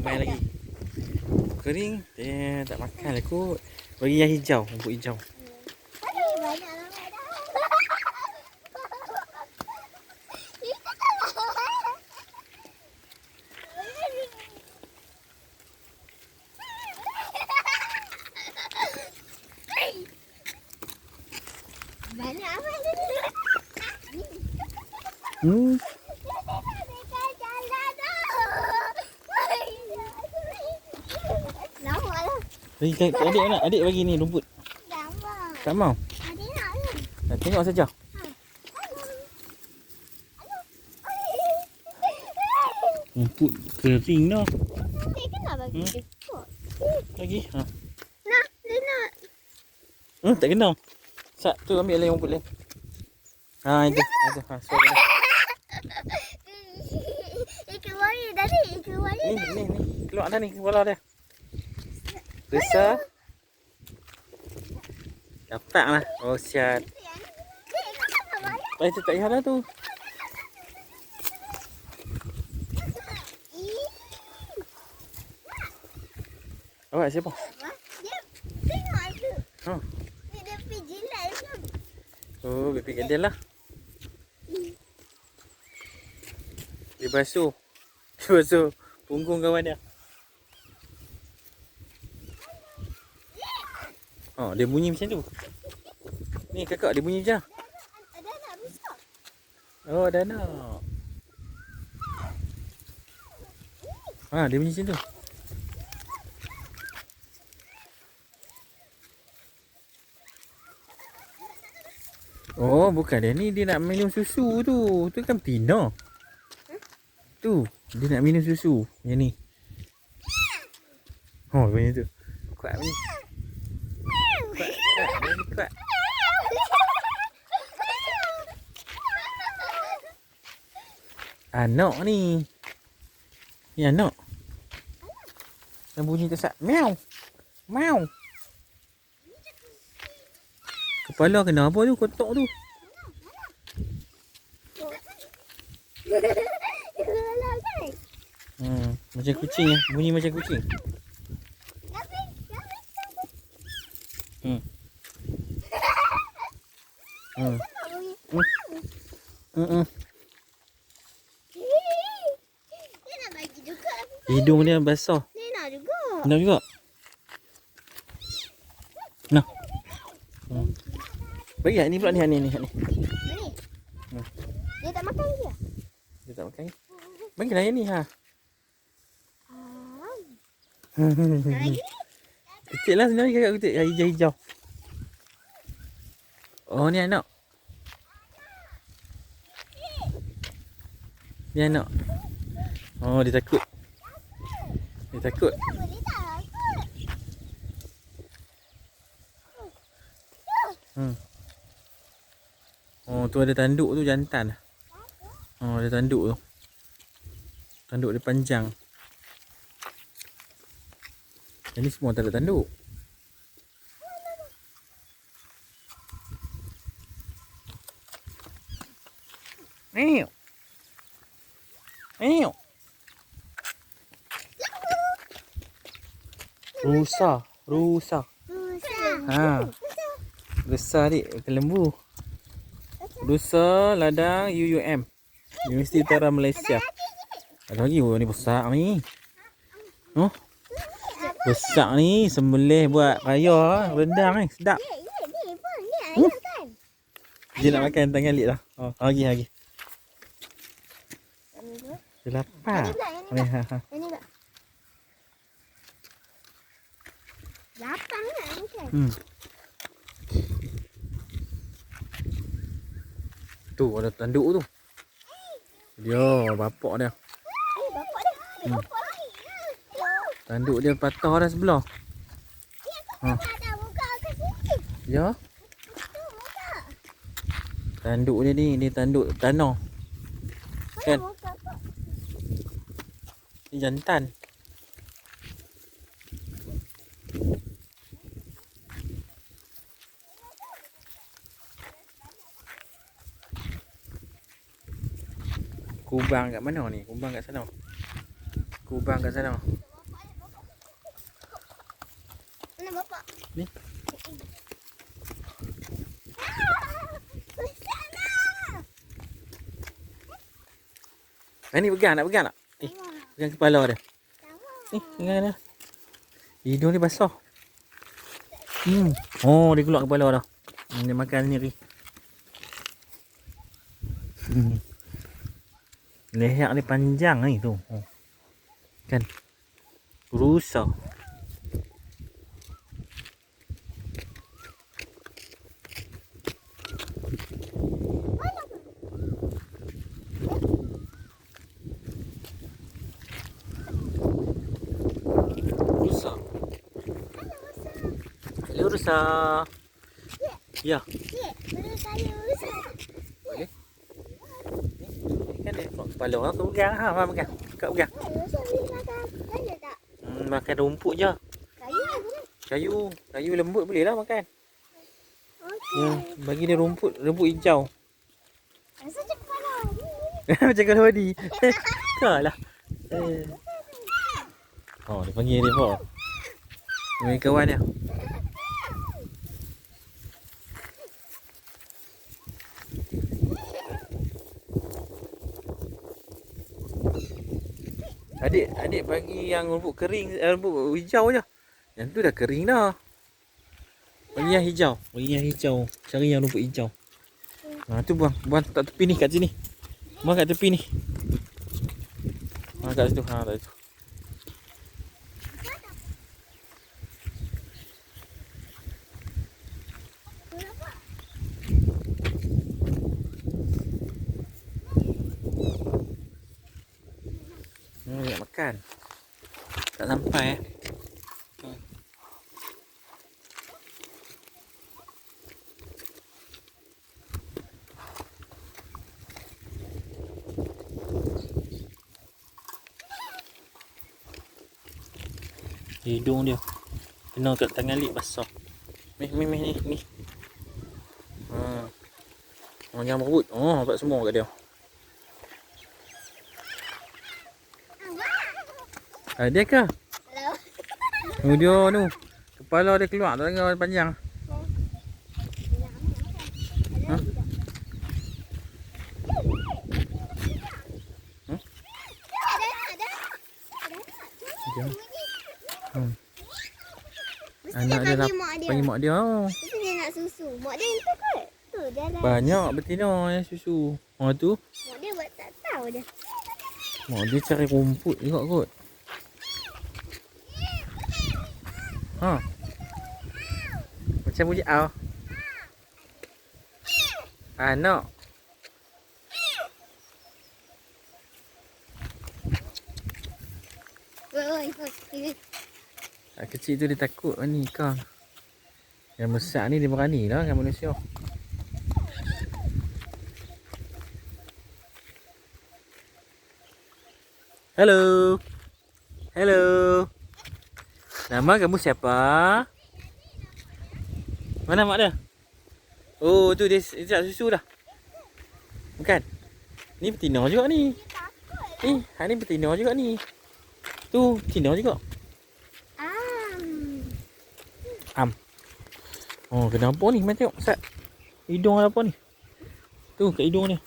main lagi. Kering, dia tak makan lah kot. Bagi yang hijau, rumput hijau. Banyak apa Hmm. Bagi kat adik nak. Adik bagi ni rumput. Tak mau. Nak tengok saja. Rumput kering dah. Lagi. Ha. Nak, dia nak. Tak kena. Sat tu ambil lain rumput lain. Ha itu. Ha, so dah. Keluar ni tadi, keluar ni. Ni. Keluar dah ni kepala dia. Besar. Dapat lah. Oh siat. Itu tak payah dah tu. Awak siapa? Dia tengok aku. Ha. Dia pergi jilat tu. Oh, pipi kat dia lah. Dia basuh. Dia basuh punggung kawan dia. Oh, dia bunyi macam tu. Ni kakak dia bunyi je. Ada nak besar. Oh, dah nak. Ha, dia bunyi macam tu. Oh, bukan dia ni. Dia nak minum susu tu. Tu kan Pina. Tu. Dia nak minum susu. Yang ni. Oh, bunyi tu. Kuat bunyi. Kuat. Anak ni. Ni anak. Yang bunyi tersat. Meow. Meow. Kepala kena apa tu? Kotak tu. Macam kucing ya. Bunyi macam kucing. Dia nak bagi juga. Hidung dia basah. Dia nak juga. Nak juga. Nah. Bagi ni pula ni. Ni. Dia tak makan ke? Dia tak makan. Bagilah yang ni ha. Lagi. Kecil lah sebenarnya kakak kecil. Yang hijau-hijau. Oh ni anak. Ni anak. Oh dia takut. Dia takut. Boleh tak? Oh tu ada tanduk tu jantan. Oh ada tanduk tu. Tanduk dia panjang. Ini semua tak ada tanduk. Meow. Meow. Rusa. Ha. Besar dik lembu. Rusa ladang UUM. Universiti Utara Malaysia. Ada lagi ni besar ni. Oh. Besar ni sembelih buat raya rendang ni sedap. Dia pun. Dia ayam kan? Dia nak makan tangan lik dah. Oh, lagi. Dia lapar. Yang ni tak. Yang ni tak. Lapang tak makan? Tu ada tanduk tu. Dia bapak dia. Bapak dia. Bapak dia. Tanduk dia patah dah sebelah. Ada buka ke sini. Ya. Tanduk dia ni, dia tanduk tanah. Kan? Ni jantan. Kubang kat mana ni? Kubang kat sana. Mana bapak? Ni. Ni pegang nak pegang tak? Pegang kepala dia. Pegang dia. Hidung dia basah. Oh, dia keluar kepala dah. Dia makan sendiri. Leher dia panjang ni tu. Kan? Rusa. Rusa. Hello rusa. Ya. Boleh saya usah. Boleh. Kan dia keluar kepala orang tu pegang. Ha, Mak pegang. Kau pegang. Usah boleh makan. Ada tak? Makan rumput je. Kayu boleh. Kayu lembut boleh lah makan. Okey. Bagi dia rumput hijau. Rasa je kepala. Macam kalau tadi. Kalah. Oh, dia panggil dia apa? Dia kawan dia. Adik bagi yang rumput kering, rumput hijau je. Yang tu dah kering dah. Bagi yang hijau. Cari yang rumput hijau. Ha, tu buang tak tepi ni, kat sini. Buang kat tepi ni. Ha, kat situ. Ha, kat situ. Nak makan. Tak sampai hidung dia kena kat tangan lip basah. Ni. Jangan berebut. Dapat semua kat dia. Dia ke? Hello. Dia tu. Kepala dia keluar tak tengah panjang. Ha? Anak dia nak panggil mak dia. Mesti dia nak susu. Mak dia itu kot. Tu dia dah. Banyak betina yang susu. Tu Mak dia buat tak tahu dia. mak dia cari rumput juga kot. Macam bunyi au. Anak. Oi. Kecil tu dia takut ni kang. Yang besar ni dia berani lah dengan manusia. Hello. Nama kamu siapa? Mana mak dia? Oh, tu dia sejak susu dah. Bukan? Ni betina juga ni. Ni betina juga ni. Tu betina juga. Oh, kenapa ni? Mari tengok, Ustaz. Hidung ada apa ni? Tu, kat hidung ni.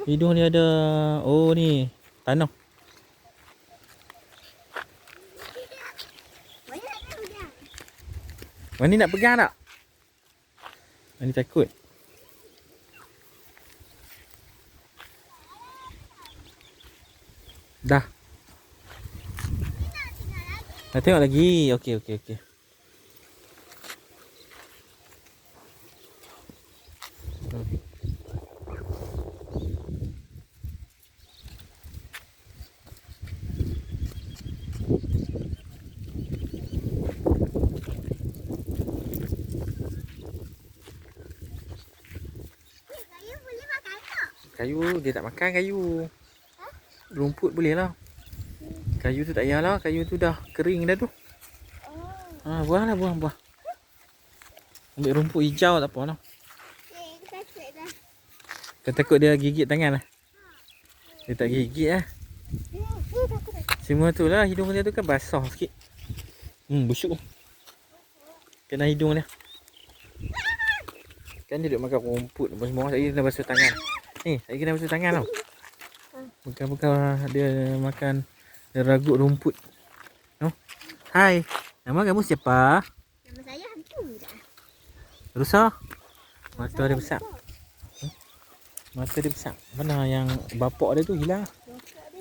Hidung dia ada, oh ni, tanah. Mani nak pegang tak? Mani takut. Dah. Nak tengok lagi. Okey. Kayu dia tak makan kayu. Rumput boleh lah. Kayu tu tak payahlah. Kayu tu dah kering dah tu. Buang. Ambil rumput hijau tak apa lah. Kau takut dia gigit tangan lah. Dia tak gigit lah. Semua tu lah. Hidung dia tu kan basah sikit. Busuk. Kena hidung dia. Kan dia duduk makan rumput apa semua. Saya kena basuh tangan. Ni, saya kena basuh tangan tau. Bukan dia makan, dia ragut rumput. Oh. Hai. Nama kamu siapa? Nama saya hantu dah. Rusa. Mata dia besar. Mata dia besar. Mana yang bapak dia tu hilang?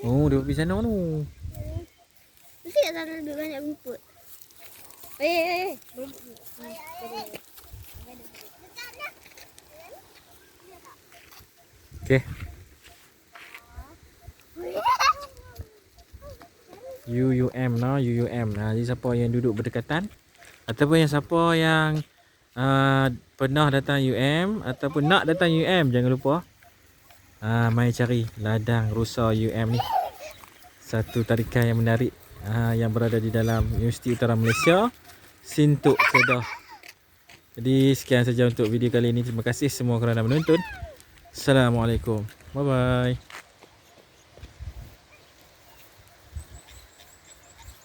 Oh, dia pergi sana tu. Mesti kat sana lebih banyak rumput. Okay. UUM nah, UUM. Nah, jadi siapa yang duduk berdekatan ataupun yang siapa yang pernah datang UM ataupun nak datang UM, jangan lupa mai cari ladang rusa UM ni. Satu tarikan yang menarik yang berada di dalam Universiti Utara Malaysia, Sintuk Kedah. Jadi sekian saja untuk video kali ini. Terima kasih semua kerana menonton. Assalamualaikum. Bye bye.